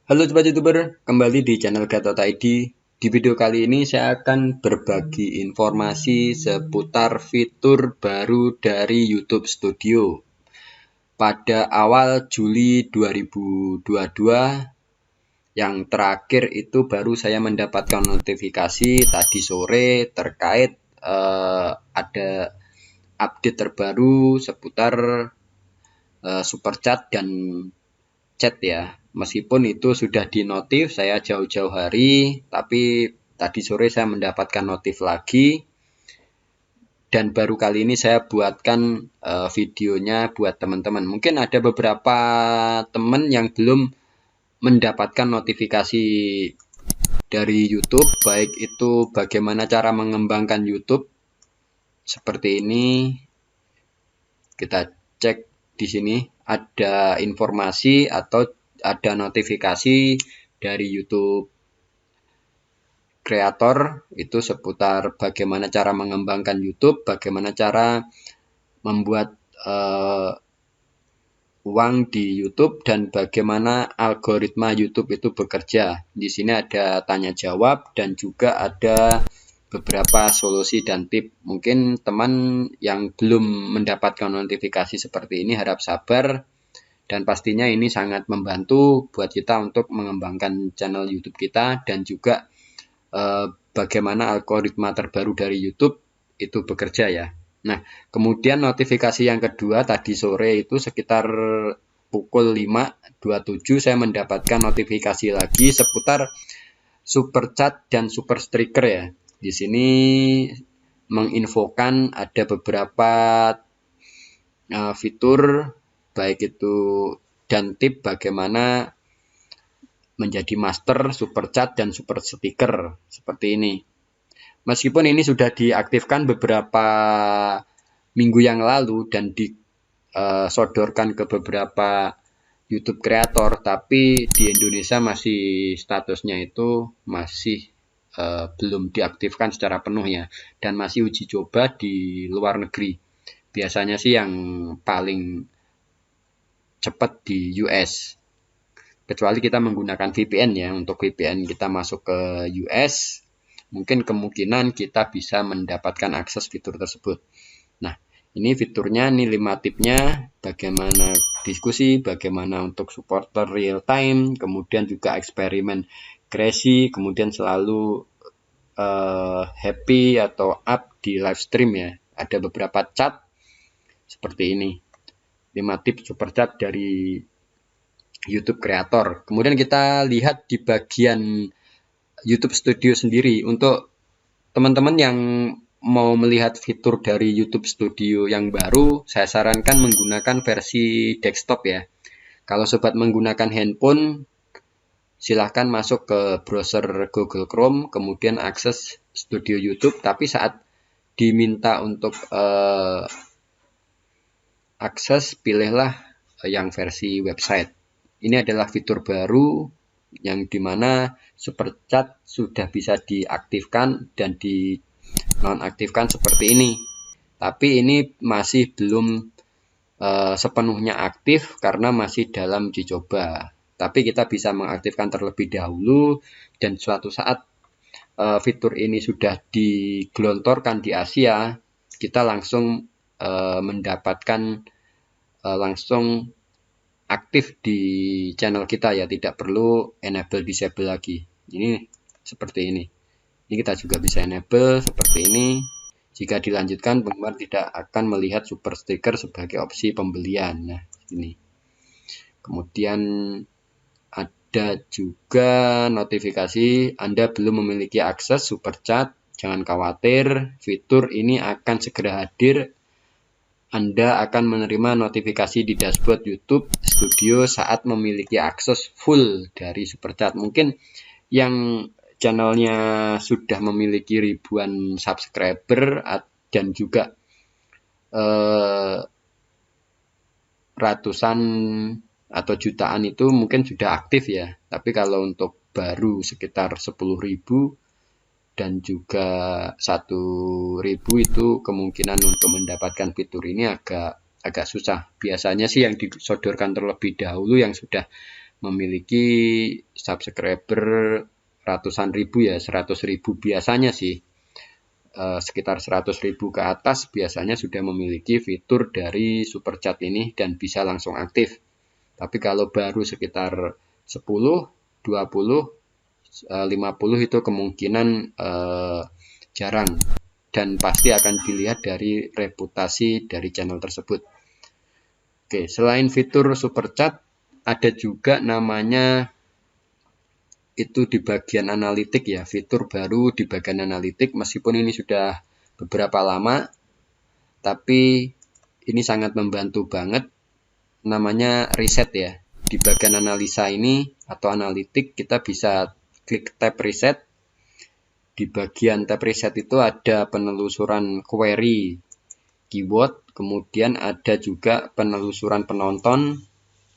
Halo Sobat YouTuber, kembali di channel Gatot ID. Di video kali ini saya akan berbagi informasi seputar fitur baru dari YouTube Studio. Pada awal Juli 2022, yang terakhir itu baru saya mendapatkan notifikasi tadi sore terkait ada update terbaru seputar super chat dan chat ya. Meskipun itu sudah dinotif saya jauh-jauh hari, tapi tadi sore saya mendapatkan notif lagi. Dan baru kali ini saya buatkan videonya buat teman-teman. Mungkin ada beberapa teman yang belum mendapatkan notifikasi dari YouTube, baik itu bagaimana cara mengembangkan YouTube. Seperti ini. Kita cek di sini ada informasi atau ada notifikasi dari YouTube Creator itu seputar bagaimana cara mengembangkan YouTube, bagaimana cara membuat uang di YouTube, dan bagaimana algoritma YouTube itu bekerja. Di sini ada tanya jawab dan juga ada beberapa solusi dan tips. Mungkin teman yang belum mendapatkan notifikasi seperti ini harap sabar, dan pastinya ini sangat membantu buat kita untuk mengembangkan channel YouTube kita, dan juga bagaimana algoritma terbaru dari YouTube itu bekerja ya. Nah, kemudian notifikasi yang kedua tadi sore itu sekitar pukul 5.27 saya mendapatkan notifikasi lagi seputar super chat dan super sticker ya. Di sini menginfokan ada beberapa fitur baik itu dan tips bagaimana menjadi master super chat dan super sticker seperti ini. Meskipun ini sudah diaktifkan beberapa minggu yang lalu dan disodorkan ke beberapa YouTube kreator, tapi di Indonesia masih statusnya itu masih belum diaktifkan secara penuh ya, dan masih uji coba di luar negeri. Biasanya sih yang paling cepat di US. Kecuali kita menggunakan VPN ya. Untuk VPN kita masuk ke US, mungkin kemungkinan kita bisa mendapatkan akses fitur tersebut. Nah, ini fiturnya, ini 5 tipsnya, bagaimana diskusi, bagaimana untuk supporter real time, kemudian juga eksperimen crazy, kemudian selalu happy atau up di live stream ya. Ada beberapa chat seperti ini. 5 tips super chat dari YouTube Creator. Kemudian kita lihat di bagian YouTube Studio sendiri. Untuk teman-teman yang mau melihat fitur dari YouTube Studio yang baru, saya sarankan menggunakan versi desktop ya. Kalau sobat menggunakan handphone, silahkan masuk ke browser Google Chrome, kemudian akses Studio YouTube. Tapi saat diminta untuk akses, pilihlah yang versi website. Ini adalah fitur baru yang dimana super chat sudah bisa diaktifkan dan dinonaktifkan seperti ini. Tapi ini masih belum sepenuhnya aktif karena masih dalam uji coba. Tapi kita bisa mengaktifkan terlebih dahulu, dan suatu saat fitur ini sudah digelontorkan di Asia, kita langsung mendapatkan langsung aktif di channel kita ya, tidak perlu enable disable lagi. Ini seperti ini. Ini kita juga bisa enable seperti ini. Jika dilanjutkan, penggemar tidak akan melihat super sticker sebagai opsi pembelian. Nah, ini. Kemudian ada juga notifikasi Anda belum memiliki akses super chat. Jangan khawatir, fitur ini akan segera hadir. Anda akan menerima notifikasi di dashboard YouTube Studio saat memiliki akses full dari super chat. Mungkin yang channelnya sudah memiliki ribuan subscriber dan juga ratusan atau jutaan itu mungkin sudah aktif ya. Tapi kalau untuk baru sekitar 10.000 dan juga 1.000 itu kemungkinan untuk mendapatkan fitur ini agak susah. Biasanya sih yang disodorkan terlebih dahulu yang sudah memiliki subscriber ratusan ribu ya, 100.000 biasanya sih. Sekitar 100.000 ke atas biasanya sudah memiliki fitur dari super chat ini dan bisa langsung aktif. Tapi kalau baru sekitar 10, 20, 50 itu kemungkinan jarang dan pasti akan dilihat dari reputasi dari channel tersebut. Oke, selain fitur super chat ada juga namanya itu di bagian analitik ya, fitur baru di bagian analitik. Meskipun ini sudah beberapa lama, tapi ini sangat membantu banget, namanya reset ya. Di bagian analisa ini atau analitik kita bisa klik tab reset. Di bagian tab reset itu ada penelusuran query keyword, kemudian ada juga penelusuran penonton,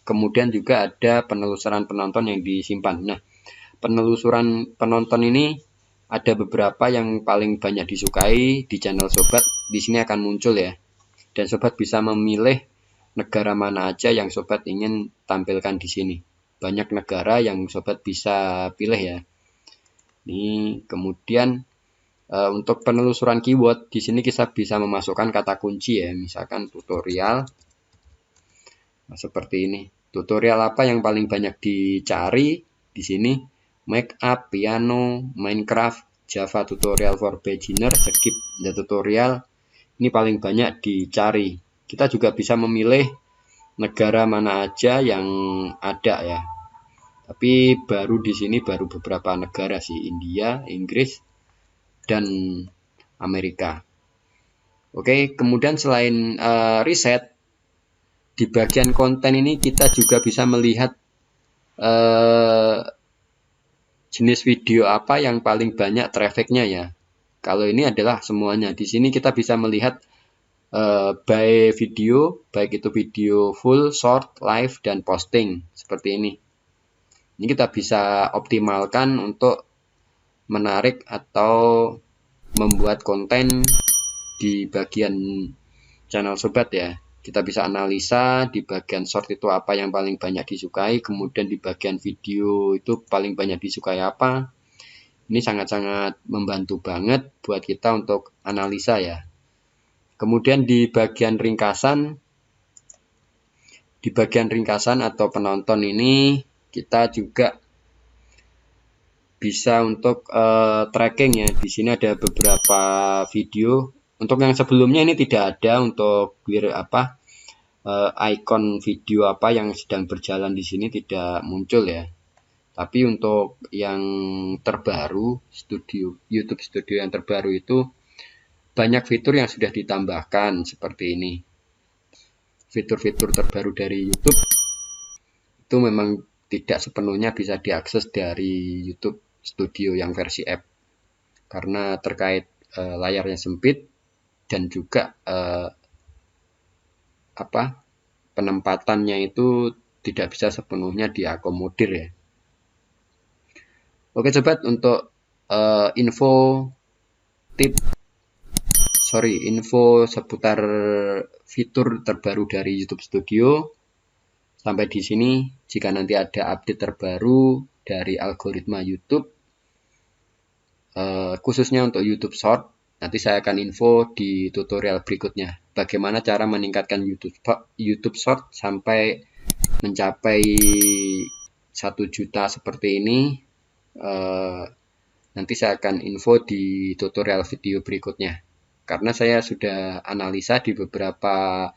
kemudian juga ada penelusuran penonton yang disimpan. Nah, penelusuran penonton ini ada beberapa yang paling banyak disukai di channel sobat. Di sini akan muncul ya. Dan sobat bisa memilih negara mana aja yang sobat ingin tampilkan di sini. Banyak negara yang sobat bisa pilih ya. Ini kemudian untuk penelusuran keyword di sini kita bisa memasukkan kata kunci ya. Misalkan tutorial. Nah, seperti ini. Tutorial apa yang paling banyak dicari di sini? Make up, piano, Minecraft, Java tutorial for beginner, skip the tutorial. Ini paling banyak dicari. Kita juga bisa memilih negara mana aja yang ada ya. Tapi baru di sini baru beberapa negara sih, India, Inggris, dan Amerika. Oke, kemudian selain riset, di bagian konten ini kita juga bisa melihat jenis video apa yang paling banyak trafficnya ya. Kalau ini adalah semuanya. Di sini kita bisa melihat by video, baik itu video full, short, live, dan posting. Seperti ini. Ini kita bisa optimalkan untuk menarik atau membuat konten di bagian channel sobat ya. Kita bisa analisa di bagian short itu apa yang paling banyak disukai, kemudian di bagian video itu paling banyak disukai apa. Ini sangat-sangat membantu banget buat kita untuk analisa ya. Kemudian di bagian ringkasan atau penonton ini kita juga bisa untuk tracking ya. Di sini ada beberapa video. Untuk yang sebelumnya ini tidak ada untuk icon video apa yang sedang berjalan di sini tidak muncul ya. Tapi untuk yang terbaru, YouTube Studio yang terbaru itu banyak fitur yang sudah ditambahkan seperti ini. Fitur-fitur terbaru dari YouTube itu memang tidak sepenuhnya bisa diakses dari YouTube Studio yang versi app karena terkait layarnya sempit dan juga penempatannya itu tidak bisa sepenuhnya diakomodir ya. Oke sobat, untuk info seputar fitur terbaru dari YouTube Studio sampai di sini. Jika nanti ada update terbaru dari algoritma YouTube khususnya untuk YouTube Short, nanti saya akan info di tutorial berikutnya. Bagaimana cara meningkatkan YouTube Short sampai mencapai 1 juta seperti ini. Nanti saya akan info di tutorial video berikutnya. Karena saya sudah analisa di beberapa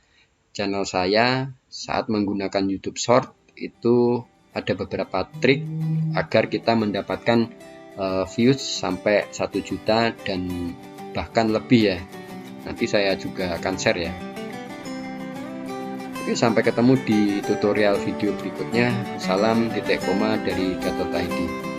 channel saya saat menggunakan YouTube Short itu ada beberapa trik agar kita mendapatkan views sampai 1 juta dan bahkan lebih ya. Nanti saya juga akan share ya. Oke, sampai ketemu di tutorial video berikutnya. Salam titik koma dari Gatot ID.